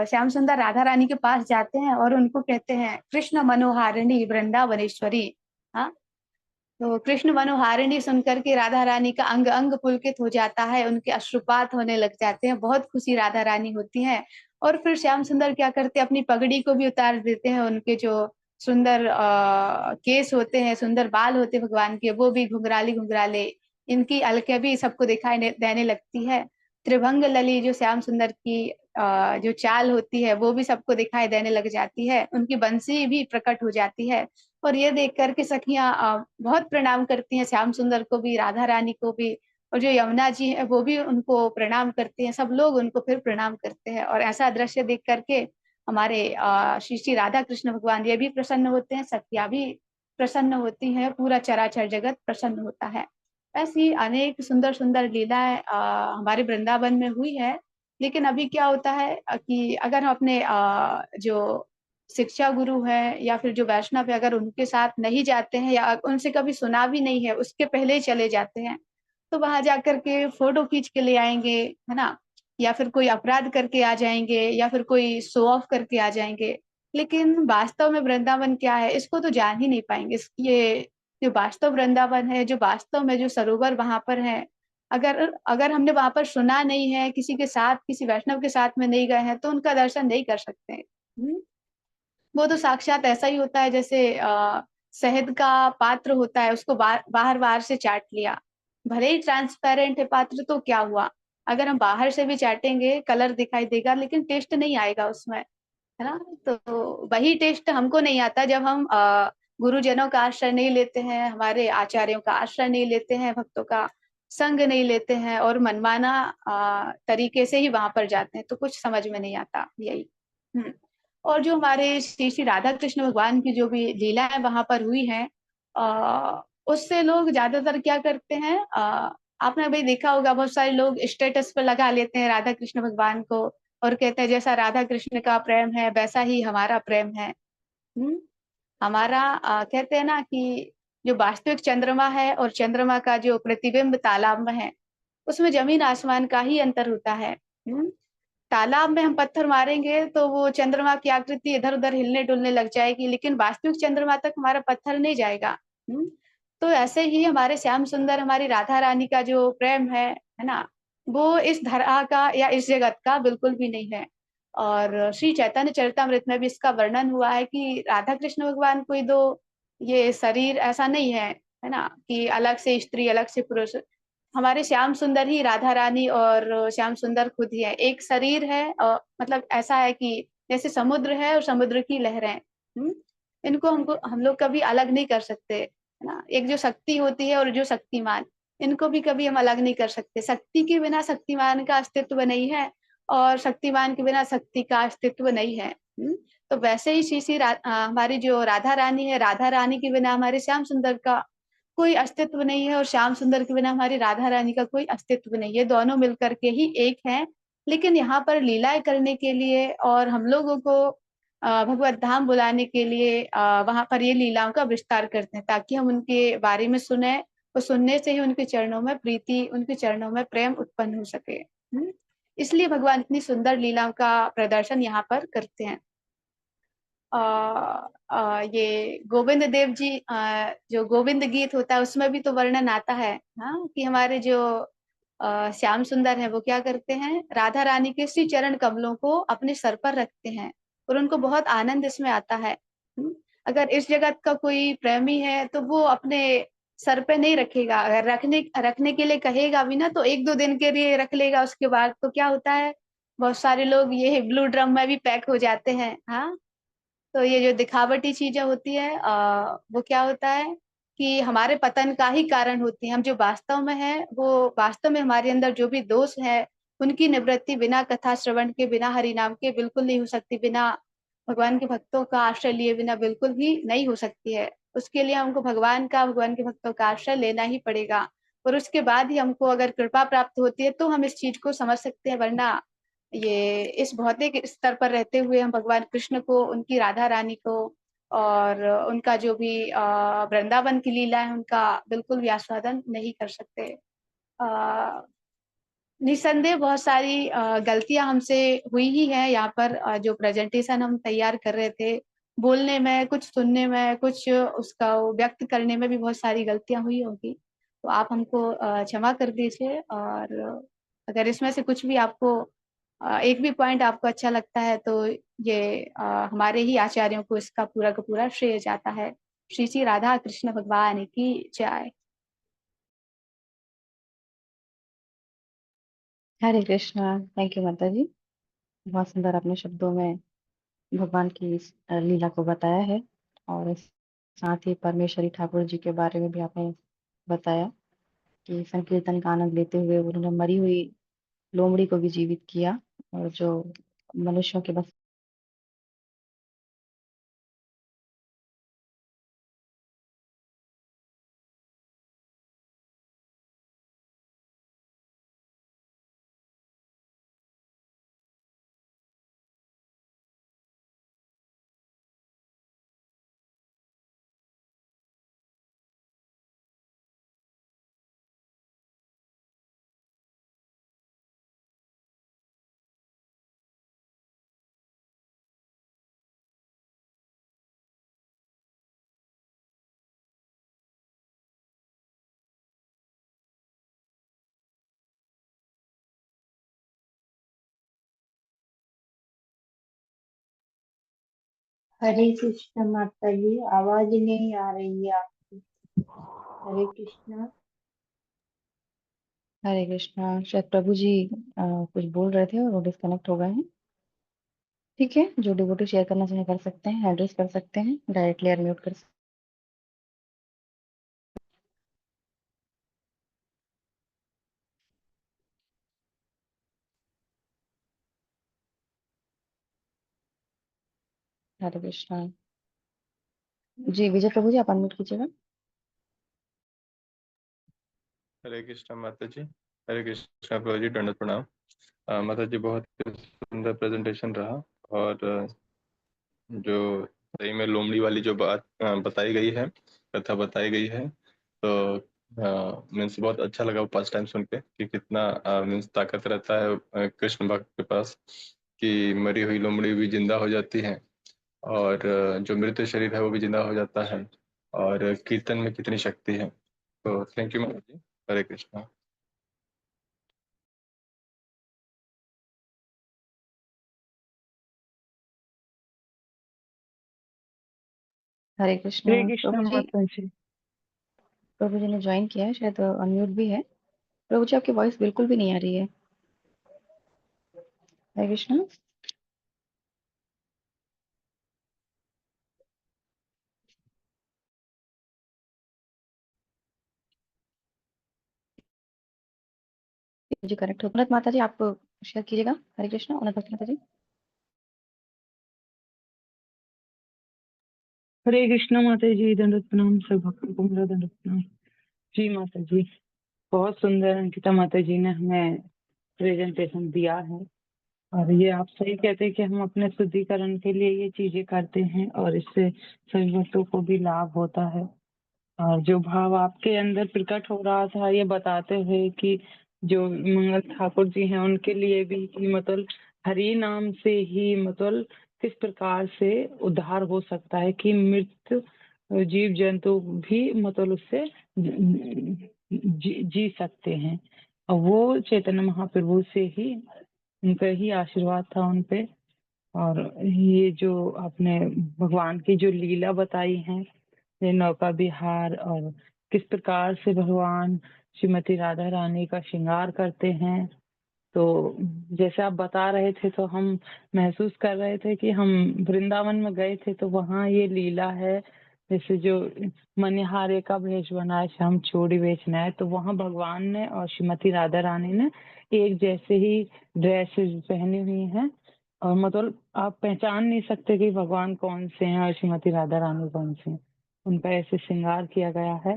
श्याम सुंदर राधा रानी के पास जाते हैं और उनको कहते हैं कृष्ण मनोहारिणी वृंदावनेश्वरी। हाँ? तो कृष्ण मनोहारिणी सुनकर के राधा रानी का अंग-अंग पुलकित हो जाता है, उनके अश्रुपात होने लग जाते हैं, बहुत खुशी राधा रानी होती हैं। और फिर श्याम सुंदर क्या करते हैं अपनी पगड़ी को भी उतार देते हैं, उनके जो सुंदर केस होते हैं, सुंदर बाल होते हैं भगवान के, वो भी घुंघराले-घुंघराले, इनकी अलके भी सबको दिखाई देने लगती है। त्रिभंग लली जो श्याम सुंदर की जो चाल होती है, वो भी सबको दिखाई देने लग जाती है, उनकी बंसी भी प्रकट हो जाती है। और ये देख कर के सखियाँ बहुत प्रणाम करती हैं श्याम सुंदर को भी, राधा रानी को भी और जो यमुना जी हैं वो भी उनको प्रणाम करती हैं, सब लोग उनको फिर प्रणाम करते हैं और ऐसा दृश्य देख कर के हमारे श्री श्री राधा कृष्ण भगवान ये भी प्रसन्न होते हैं, सखियाँ भी प्रसन्न होती हैं, पूरा चराचर जगत प्रसन्न होता है। ऐसी अनेक सुंदर-सुंदर लीलाएँ हमारे वृंदावन में हुई है, लेकिन अभी क्या होता है कि अगर हम अपने जो शिक्षा गुरु हैं या फिर जो वैष्णव है अगर उनके साथ नहीं जाते हैं या उनसे कभी सुना भी नहीं है, उसके पहले ही चले जाते हैं, तो वहाँ जाकर के फ़ोटो खींच के ले आएँगे, है ना? या फिर कोई अपराध करके आ जाएँगे या फिर कोई शो ऑफ करके आ जाएँगे। लेकिन वास्तव में वृंदावन क्या है, इसको तो जान ही नहीं पाएँगे। इस ये जो वास्तव वृंदावन है, जो वास्तव में जो सरोवर वहाँ पर है, अगर अगर हमने वहाँ पर सुना नहीं है, किसी के साथ, किसी वैष्णव के साथ में नहीं गए हैं, तो उनका दर्शन नहीं कर सकते। हुँ? वो तो साक्षात ऐसा ही होता है जैसे शहद का पात्र होता है उसको बाहर-बाहर से चाट लिया। भले ही ट्रांसपेरेंट है पात्र तो क्या हुआ? अगर हम बाहर से भी चाटेंगे कलर दिखाई देगा लेकिन टेस्ट नहीं आएगा उसमें, है ना? तो वही टेस्ट हमको नहीं आता जब हम गुरुजनों का आश्रय नहीं लेते हैं, हमारे आचार्यों का आश्रय नहीं लेते हैं, भक्तों का संग नहीं लेते हैं और मनमाना तरीके से ही वहाँ पर जाते हैं, तो कुछ समझ में नहीं आता, यही। हुँ। और जो हमारे श्री श्री राधा कृष्ण भगवान की जो भी लीलाएँ वहाँ पर हुई हैं उससे लोग ज़्यादातर क्या करते हैं आपने अभी देखा होगा बहुत सारे लोग स्टेटस पे लगा लेते हैं राधा कृष्ण भगवान को और कहते हैं जैसा राधा कृष्ण का प्रेम है वैसा ही हमारा प्रेम है। हुँ? हमारा कहते हैं ना कि जो वास्तविक चंद्रमा है और चंद्रमा का जो प्रतिबिंब तालाब में है, उसमें ज़मीन-आसमान का ही अंतर होता है। हुँ? तालाब में हम पत्थर मारेंगे तो वो चंद्रमा की आकृति इधर-उधर हिलने-डुलने लग जाएगी, लेकिन वास्तविक चंद्रमा तक हमारा पत्थर नहीं जाएगा। हुँ? तो ऐसे ही हमारे श्याम सुंदर, हमारी राधा रानी का जो प्रेम है ना? वो इस धरा का या इस जगत का बिल्कुल भी नहीं है। और श्री चैतन्य चरितामृत में भी इसका वर्णन हुआ है कि राधा कृष्ण भगवान कोई 2 ये शरीर ऐसा नहीं है ना? कि अलग से स्त्री, अलग से पुरुष। हमारे श्याम सुंदर ही राधा रानी और श्याम सुंदर खुद ही है। एक शरीर है मतलब ऐसा है कि जैसे समुद्र है और समुद्र की लहरें, हुँ? इनको हम लोग कभी अलग नहीं कर सकते, है ना? एक जो शक्ति होती है और जो शक्तिमान, इनको भी कभी हम अलग नहीं कर सकते। शक्ति के बिना शक्तिमान का अस्तित्व नहीं है और शक्तिमान के बिना शक्ति का अस्तित्व नहीं है। हुँ? तो वैसे ही हमारी जो राधा रानी है, राधा रानी के बिना हमारे श्याम सुंदर का कोई अस्तित्व नहीं है और श्याम सुंदर के बिना हमारी राधा रानी का कोई अस्तित्व नहीं है, दोनों मिलकर के ही एक हैं। लेकिन यहाँ पर लीलाएँ करने के लिए और हम लोगों को भगवत धाम बुलाने के लिए वहां पर ये लीलाओं का विस्तार करते हैं, ताकि हम उनके बारे में सुने, और सुनने से ही उनके चरणों में प्रीति, उनके चरणों में प्रेम उत्पन्न हो सके। इसलिए भगवान इतनी सुंदर लीलाओं का प्रदर्शन यहाँ पर करते हैं। ये गोविंद देव जी, जो गोविंद गीत होता है उसमें भी तो वर्णन आता है, हाँ, कि हमारे जो श्याम सुंदर है वो क्या करते हैं, राधा रानी के श्री चरण कमलों को अपने सर पर रखते हैं, और उनको बहुत आनंद इसमें आता है। अगर इस जगत का कोई प्रेमी है तो वो अपने सर पे नहीं रखेगा, अगर रखने रखने के लिए कहेगा भी ना तो एक दो दिन के लिए रख लेगा, उसके बाद तो क्या होता है, बहुत सारे लोग ये ब्लू ड्रम में भी पैक हो जाते हैं। हाँ, तो ये जो दिखावटी चीजें होती है, वो क्या होता है कि हमारे पतन का ही कारण होती है। हम जो वास्तव में है, वो वास्तव में हमारे अंदर जो भी दोष है, उनकी निवृत्ति बिना कथा श्रवण के, बिना हरि नाम के बिल्कुल नहीं हो सकती, बिना भगवान के भक्तों का आश्रय लिए बिना बिल्कुल भी नहीं हो सकती है। उसके लिए हमको भगवान के भक्तों का आश्रय लेना ही पड़ेगा, और उसके बाद ही हमको अगर कृपा प्राप्त होती है तो हम इस चीज को समझ सकते हैं, वरना ये इस भौतिक स्तर पर रहते हुए हम भगवान कृष्ण को, उनकी राधा रानी को, और उनका जो भी वृंदावन की लीला है उनका बिल्कुल भी आस्वादन नहीं कर सकते। अ, निसंदेह बहुत सारी गलतियां हमसे हुई ही है यहाँ पर। जो प्रेजेंटेशन हम तैयार कर रहे थे, बोलने में कुछ, सुनने में कुछ, उसका वो व्यक्त करने में भी बहुत सारी गलतियां हुई होगी, तो आप हमको क्षमा कर दीजिए। और अगर इसमें से कुछ भी आपको एक भी पॉइंट आपको अच्छा लगता है तो ये हमारे ही आचार्यों को इसका पूरा का पूरा श्रेय जाता है। श्री श्री राधा कृष्ण भगवान की जय। हरे कृष्णा। थैंक यू माता जी। बहुत सुंदर अपने शब्दों में भगवान की इस लीला को बताया है, और साथ ही परमेश्वरी ठाकुर जी के बारे में भी आपने बताया कि संकीर्तन का आनंद लेते हुए उन्होंने मरी हुई लोमड़ी को भी जीवित किया, और जो मनुष्यों के बस हरे कृष्ण माता जी, आवाज नहीं आ रही है आपकी। हरे कृष्ण। हरे कृष्णा। शायद प्रभु जी कुछ बोल रहे थे और वो डिस्कनेक्ट हो गए हैं। ठीक है, जो डिवोटी शेयर करना चाहे कर सकते हैं, एड्रेस कर सकते हैं, डायरेक्टली अनम्यूट कर सकते हैं। हरे कृष्णा। जी विजय प्रभु जी, आप अनम्यूट कीजिएगा। हरे कृष्णा माता जी। हरे कृष्णा प्रभु जी, दंडवत प्रणाम। माता जी, बहुत सुंदर प्रेजेंटेशन रहा। और जो सही में लोमड़ी वाली जो बात बताई गई है, कथा बताई गई है, तो मीन्स बहुत अच्छा लगा वो फर्स्ट टाइम सुन के कि कितना मीन्स ताकत रहता है कृष्ण भक्त के पास, कि मरी हुई लोमड़ी भी जिंदा हो जाती है, और जो मृत शरीर है वो भी जिंदा हो जाता है, और कीर्तन में कितनी शक्ति है। तो थैंक यू माता जी। हरे कृष्णा। हरे कृष्णा। हरे कृष्ण माता जी। प्रभु जी ने ज्वाइन किया है, शायद अनम्यूट भी है। प्रभु जी, आपकी वॉइस बिल्कुल भी नहीं आ रही है। हरे कृष्णा। जी करेक्ट हो। उन्नत माता जी, आप शेयर कीजिएगा। हरे कृष्णा। उन्नत भक्त माता जी। हरे कृष्ण माता जी, दंडवत प्रणाम। सब भक्तों को मेरा दंडवत प्रणाम। जी माता जी, बहुत सुंदर अंकिता माता जी ने हमें प्रेजेंटेशन दिया है। और ये आप सही कहते हैं कि हम अपने शुद्धिकरण के लिए ये चीजें करते हैं और इससे सभी भक्तों को भी लाभ होता है। और जो भाव आपके अंदर प्रकट हो रहा था ये बताते हुए कि जो मंगल ठाकुर जी हैं उनके लिए भी कि मतलब हरि नाम से ही मतलब किस प्रकार से उद्धार हो सकता है कि मृत जीव जंतु भी मतलब उससे जी सकते हैं। और वो चैतन्य महाप्रभु से ही, उनका ही आशीर्वाद था उन पे। और ये जो आपने भगवान की जो लीला बताई है, ये नौका विहार और किस प्रकार से भगवान श्रीमती राधा रानी का श्रृंगार करते हैं, तो जैसे आप बता रहे थे तो हम महसूस कर रहे थे कि हम वृंदावन में गए थे तो वहाँ ये लीला है। जैसे जो मनिहारे का वेश बनाए श्याम चूड़ी बेचना है, तो वहाँ भगवान ने और श्रीमती राधा रानी ने एक जैसे ही ड्रेसेस पहनी हुई हैं और मतलब आप पहचान नहीं सकते कि भगवान कौन से हैं और श्रीमती राधा रानी कौन से हैं। उनका ऐसे श्रृंगार किया गया है।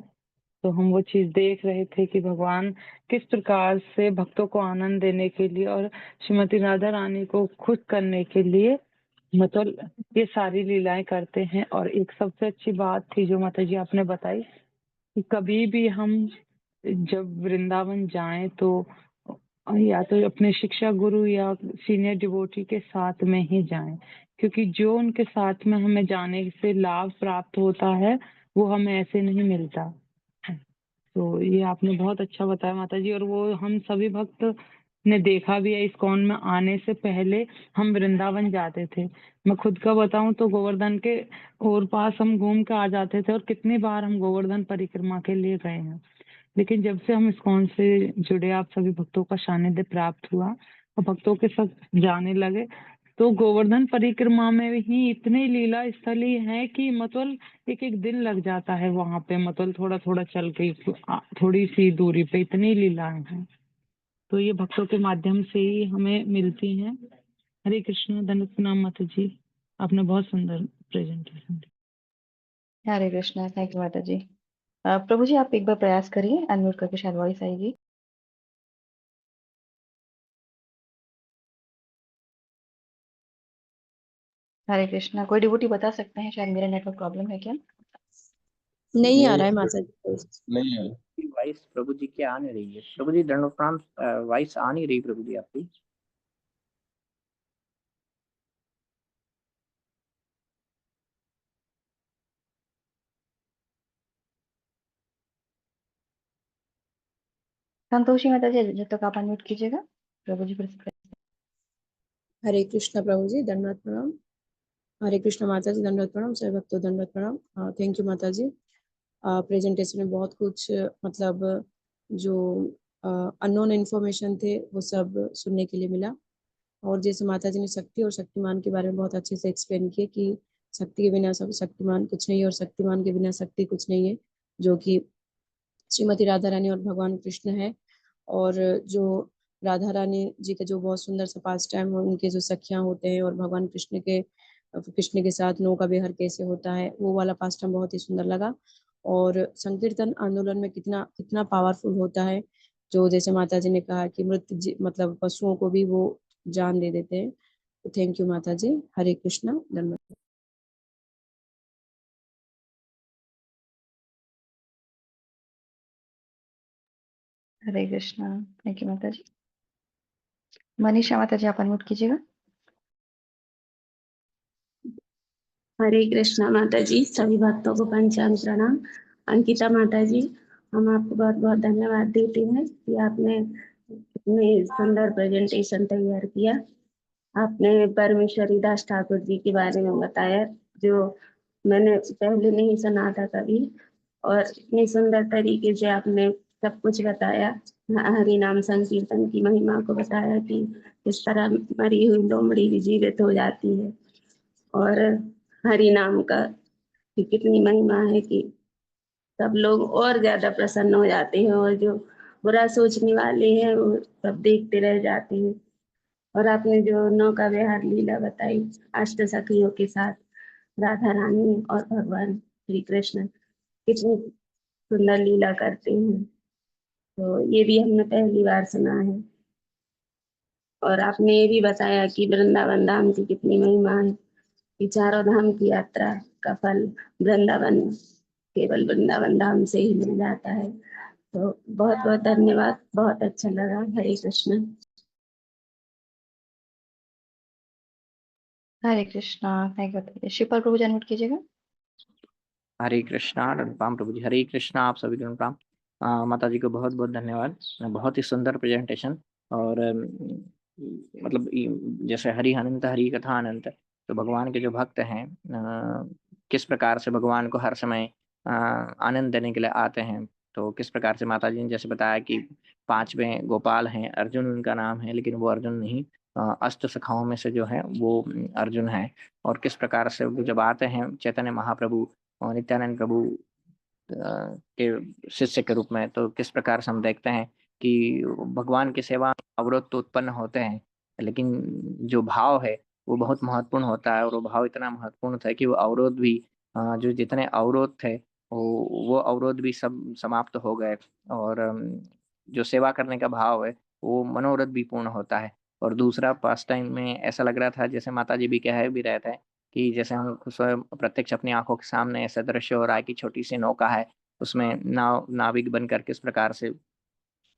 तो हम वो चीज देख रहे थे कि भगवान किस प्रकार से भक्तों को आनंद देने के लिए और श्रीमती राधा रानी को खुश करने के लिए मतलब ये सारी लीलाएं करते हैं। और एक सबसे अच्छी बात थी जो माता जी आपने बताई कि कभी भी हम जब वृंदावन जाएं तो या तो अपने शिक्षा गुरु या सीनियर डिवोटी के साथ में ही जाएं, क्योंकि जो उनके साथ में हमें जाने से लाभ प्राप्त होता है वो हमें ऐसे नहीं मिलता। तो ये आपने बहुत अच्छा बताया माता जी। और वो हम सभी भक्त ने देखा भी है, इस्कॉन में आने से पहले हम वृंदावन जाते थे। मैं खुद का बताऊं तो गोवर्धन के और पास हम घूम के आ जाते थे और कितनी बार हम गोवर्धन परिक्रमा के लिए गए हैं। लेकिन जब से हम इस्कॉन से जुड़े, आप सभी भक्तों का सानिध्य प्राप्त हुआ और भक्तों के साथ जाने लगे, तो गोवर्धन परिक्रमा में ही इतनी लीला स्थली है कि मतलब एक एक दिन लग जाता है वहां पे, मतलब थोड़ा थोड़ा चल के थोड़ी सी दूरी पे इतनी लीलाएं हैं। तो ये भक्तों के माध्यम से ही हमें मिलती हैं। हरे कृष्ण, धन्यवाद प्रणाम माता जी, आपने बहुत सुंदर presentation the. Hare Krishna. Thank you माता जी। प्रभु जी आप एक बार प्रयास करिए, अनम्यूट करके शायद वॉइस आएगी। हरे कृष्णा। कोई डिवोटी बता सकते हैं, शायद मेरा नेटवर्क प्रॉब्लम है क्या? नहीं आ नहीं रहा है माता जी। नहीं है। वॉइस प्रभु जी की आ नहीं रही है। प्रभु जी दंड प्रणाम, वॉइस आ नहीं रही प्रभु जी आपकी। संतोषी माता जी जब तक आप अनम्यूट कीजिएगा, प्रभु जी फिर से। हरे कृष्णा प्रभु जी, दंडवत प्रणाम। हरे कृष्णा माता जी, दंडवत प्रणाम। सभी भक्तों दंडवत प्रणाम। थैंक यू माता जी। प्रेजेंटेशन में बहुत कुछ मतलब जो अननोन इन्फॉर्मेशन थे वो सब सुनने के लिए मिला। और जैसे माता जी ने शक्ति और शक्तिमान के बारे में बहुत अच्छे से एक्सप्लेन किया कि शक्ति के बिना सब शक्तिमान कुछ नहीं है और शक्तिमान के बिना शक्ति कुछ नहीं है, जो कि श्रीमती राधा रानी और भगवान कृष्ण है। और जो राधा रानी जी का जो बहुत सुंदर सा पास टाइम है, उनके जो सखियां होते हैं और भगवान कृष्ण के साथ नौका विहार कैसे होता है, वो वाला पास टाइम बहुत ही सुंदर लगा। और संकीर्तन आंदोलन में कितना कितना पावरफुल होता है, जो जैसे माता जी ने कहा कि मतलब पशुओं को भी वो जान दे देते हैं। तो थैंक यू माता जी। हरे कृष्णा, धन्यवाद। हरे कृष्णा। थैंक यू माता जी। मनीषा माता जी आप अनम्यूट कीजिएगा। हरे कृष्णा माता जी, सभी भक्तों को पंचांग प्रणाम। अंकिता माता जी, हम आपको बहुत बहुत धन्यवाद देते हैं कि आपने इतने सुंदर प्रेजेंटेशन तैयार किया। आपने परमेश्वरी दास ठाकुर जी के बारे में बताया, जो मैंने पहले नहीं सुना था कभी, और इतनी सुंदर तरीके से आपने सब कुछ बताया। हरि नाम संकीर्तन की महिमा को बताया कि किस तरह मरी हुई लोमड़ी भी जीवित हो जाती है, और हरि नाम का कि कितनी महिमा है कि सब लोग और ज्यादा प्रसन्न हो जाते हैं, और जो बुरा सोचने वाले हैं वो सब देखते रह जाते हैं। और आपने जो नौका विहार लीला बताई अष्ट सखियों के साथ, राधा रानी और भगवान श्री कृष्ण कितनी सुंदर लीला करते हैं, तो ये भी हमने पहली बार सुना है। और आपने ये भी बताया कि वृंदावन धाम की कितनी महिमा है, कि चारों धाम की यात्रा का फल वृंदावन, केवल वृंदावन धाम से ही मिल जाता है। तो बहुत बहुत धन्यवाद, बहुत अच्छा लगा। हरे कृष्ण। हरे कृष्णा। Thank you. शिवपाल प्रभु जी अनम्यूट कीजिएगा। हरे कृष्णा। अनुपम प्रभु जी, हरे कृष्णा। आप सभी को अनुपम। माता जी को बहुत बहुत धन्यवाद। बहुत ही सुंदर प्रेजेंटेशन। और मतलब जैसे हरि अनंत हरि कथा अनंत, तो भगवान के जो भक्त हैं किस प्रकार से भगवान को हर समय आनंद देने के लिए आते हैं। तो किस प्रकार से माता जी ने जैसे बताया कि 5वें गोपाल हैं, अर्जुन उनका नाम है, लेकिन वो अर्जुन नहीं, अष्ट सखाओं में से जो है वो अर्जुन है। और किस प्रकार से वो जब आते हैं चैतन्य महाप्रभु और नित्यानंद प्रभु के शिष्य के रूप में, तो किस प्रकार से हम देखते हैं कि भगवान की सेवा में अवरोध तो उत्पन्न होते हैं, लेकिन जो भाव है वो बहुत महत्वपूर्ण होता है। और वो भाव इतना महत्वपूर्ण था कि वो अवरोध भी जो जितने अवरोध थे वो अवरोध भी सब समाप्त हो गए। और जो सेवा करने का भाव है वो मनोरथ भी पूर्ण होता है। और दूसरा पास टाइम में ऐसा लग रहा था, जैसे माता जी भी कह भी रहे थे, कि जैसे हम स्वयं प्रत्यक्ष अपनी आंखों के सामने ऐसा दृश्य हो रहा है कि छोटी सी नौका है, उसमें नाविक बनकर किस प्रकार से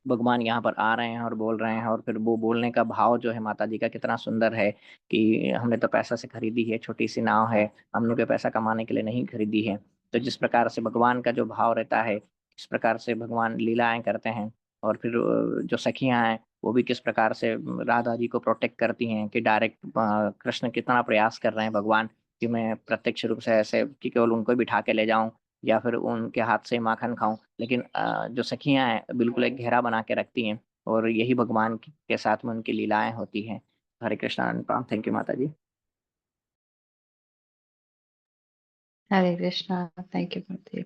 भगवान यहाँ पर आ रहे हैं और बोल रहे हैं। और फिर वो बोलने का भाव जो है माता जी का कितना सुंदर है, कि हमने तो पैसा से खरीदी है, छोटी सी नाव है, हमने कोई पैसा कमाने के लिए नहीं खरीदी है। तो जिस प्रकार से भगवान का जो भाव रहता है, इस प्रकार से भगवान लीलाएं करते हैं। और फिर जो सखियां हैं वो भी किस प्रकार से राधा जी को प्रोटेक्ट करती हैं, कि डायरेक्ट कृष्ण कितना प्रयास कर रहे हैं भगवान, कि मैं प्रत्यक्ष रूप से ऐसे कि केवल उनको ही बिठा के ले जाऊं या फिर उनके हाथ से माखन खाऊं। लेकिन जो सखियां हैं बिल्कुल एक घेरा बना के रखती हैं, और यही भगवान के साथ में उनकी लीलाएं होती हैं। हरे कृष्णा अनुपम। थैंक यू माता जी। हरे कृष्णा। Thank you Pradeep.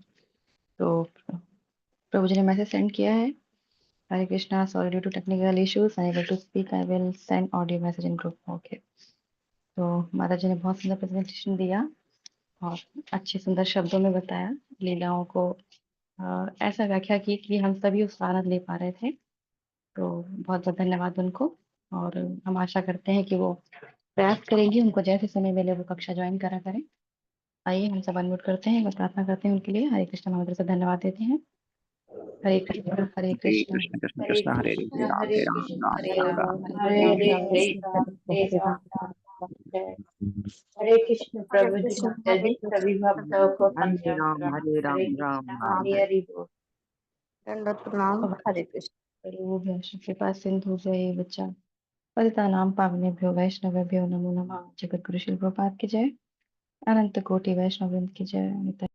तो प्रभु जी ने मैसेज सेंड किया है। Hare Krishna, sorry due to technical issues unable to speak, I will send audio message in group. Okay. तो माता जी ने बहुत सुंदर प्रेजेंटेशन दिया और अच्छे सुंदर शब्दों में बताया लीलाओं को, ऐसा व्याख्या की कि हम सभी उसका आनंद ले पा रहे थे। तो बहुत बहुत धन्यवाद उनको। और हम आशा करते हैं कि वो प्रयास करेंगी, उनको जैसे समय मिले वो कक्षा ज्वाइन करा करें। आइए हम सब अनम्यूट करते हैं, प्रार्थना करते हैं उनके लिए। हरे कृष्ण महामंत्र से धन्यवाद देते हैं। हरे कृष्ण हरे हरे कृष्ण कृष्ण कृष्ण हरे कृष्ण हरे कृष्ण राम हरे हरे राम कृष्ण राम हरे राम राम राम हरे हरे हरे। हरे हरे राम हरे राम राम राम हरे। हरे कृष्ण हरे प्रभु जी, कृष्ण माता हरे जी, सभी भक्तों को हरे पंचांग राम प्रणाम। हरे हरे राम राम कृष्ण राम हरि हरे। हरि बोल। दंडवत प्रणाम। हरे कृष्ण। कृपा सिंधु जय बच्चा पतितानां पावनेभ्यो वैष्णवेभ्यो नमो नमः। जगत गुरु श्री प्रभुपाद की जय। अनंत कोटि वैष्णव वृंद की जय।